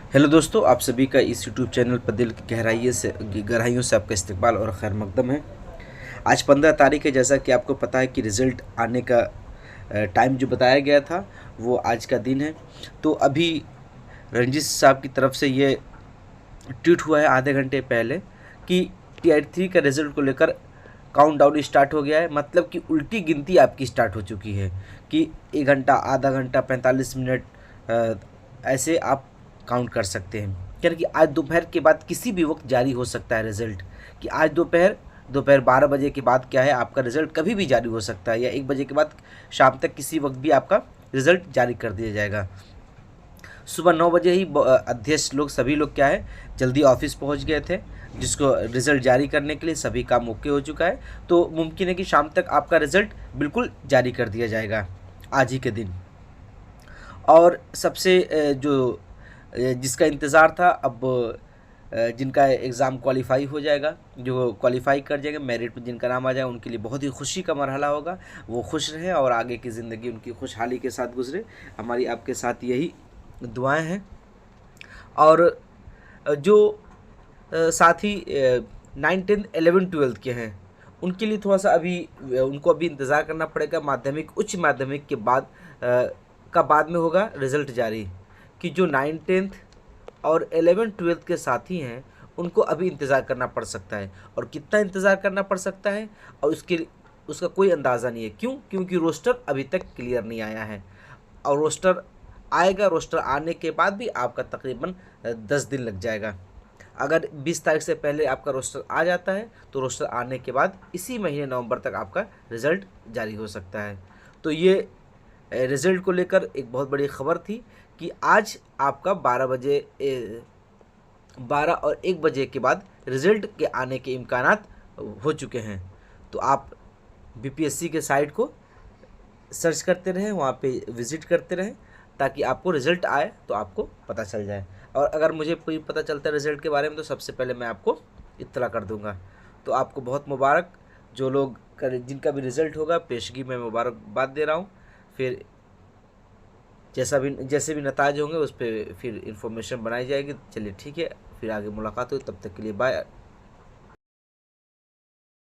Hello दोस्तों, आप सभी का इस यूट्यूब चैनल पर दिल की गहराइयों से आपका इस्तकबाल और खैर मकदम है। आज 15 तारीख है। जैसा कि आपको पता है कि रिज़ल्ट आने का टाइम जो बताया गया था वो आज का दिन है। तो अभी रणजीत साहब की तरफ से ये ट्वीट हुआ है आधे घंटे पहले कि टीआई 3 का रिज़ल्ट को लेकर काउंटडाउन स्टार्ट हो गया है। मतलब कि उल्टी गिनती आपकी स्टार्ट हो चुकी है कि 1 घंटा, आधा घंटा, 45 मिनट ऐसे आप काउंट कर सकते हैं। यानी कि आज दोपहर के बाद किसी भी वक्त जारी हो सकता है रिज़ल्ट। कि आज दोपहर दोपहर 12 बजे के बाद क्या है, आपका रिज़ल्ट कभी भी जारी हो सकता है, या 1 बजे के बाद शाम तक किसी वक्त भी आपका रिज़ल्ट जारी कर दिया जाएगा। सुबह 9 बजे ही अध्यक्ष लोग सभी लोग क्या है, जल्दी ऑफिस पहुंच गए थे, जिसको रिज़ल्ट जारी करने के लिए सभी काम ओके हो चुका है। तो मुमकिन है कि शाम तक आपका रिज़ल्ट बिल्कुल जारी कर दिया जाएगा आज ही के दिन। और सबसे जिसका इंतज़ार था, अब जिनका एग्ज़ाम क्वालिफाई हो जाएगा, जो क्वालिफाई कर जाएंगे, मेरिट में जिनका नाम आ जाएगा, उनके लिए बहुत ही खुशी का मरहला होगा। वो खुश रहें और आगे की ज़िंदगी उनकी खुशहाली के साथ गुजरे। हमारी आपके साथ यही दुआएं हैं। और जो साथी 9, 10, 11, 12 के हैं, उनके लिए थोड़ा सा अभी उनको अभी इंतज़ार करना पड़ेगा। माध्यमिक, उच्च माध्यमिक के बाद का बाद में होगा रिज़ल्ट जारी। कि जो 9, 10 और 11, 12 के साथी हैं, उनको अभी इंतज़ार करना पड़ सकता है। और कितना इंतज़ार करना पड़ सकता है और उसका कोई अंदाज़ा नहीं है। क्यों? क्योंकि रोस्टर अभी तक क्लियर नहीं आया है। और रोस्टर आएगा, रोस्टर आने के बाद भी आपका तकरीबन 10 दिन लग जाएगा। अगर 20 तारीख से पहले आपका रोस्टर आ जाता है तो रोस्टर आने के बाद इसी महीने नवंबर तक आपका रिज़ल्ट जारी हो सकता है। तो ये रिज़ल्ट को लेकर एक बहुत बड़ी खबर थी कि आज आपका 12 और 1 बजे के बाद रिज़ल्ट के आने के इम्कानात हो चुके हैं। तो आप बीपीएससी के साइट को सर्च करते रहें, वहाँ पे विज़िट करते रहें, ताकि आपको रिज़ल्ट आए तो आपको पता चल जाए। और अगर मुझे कोई पता चलता है रिज़ल्ट के बारे में तो सबसे पहले मैं आपको इत्तला कर दूँगा। तो आपको बहुत मुबारक, जो लोग जिनका भी रिज़ल्ट होगा, पेशगी में मुबारकबाद दे रहा हूँ। फिर जैसे भी नताज होंगे उस पर फिर इंफॉर्मेशन बनाई जाएगी। चलिए ठीक है, फिर आगे मुलाकात हुई, तब तक के लिए बाय।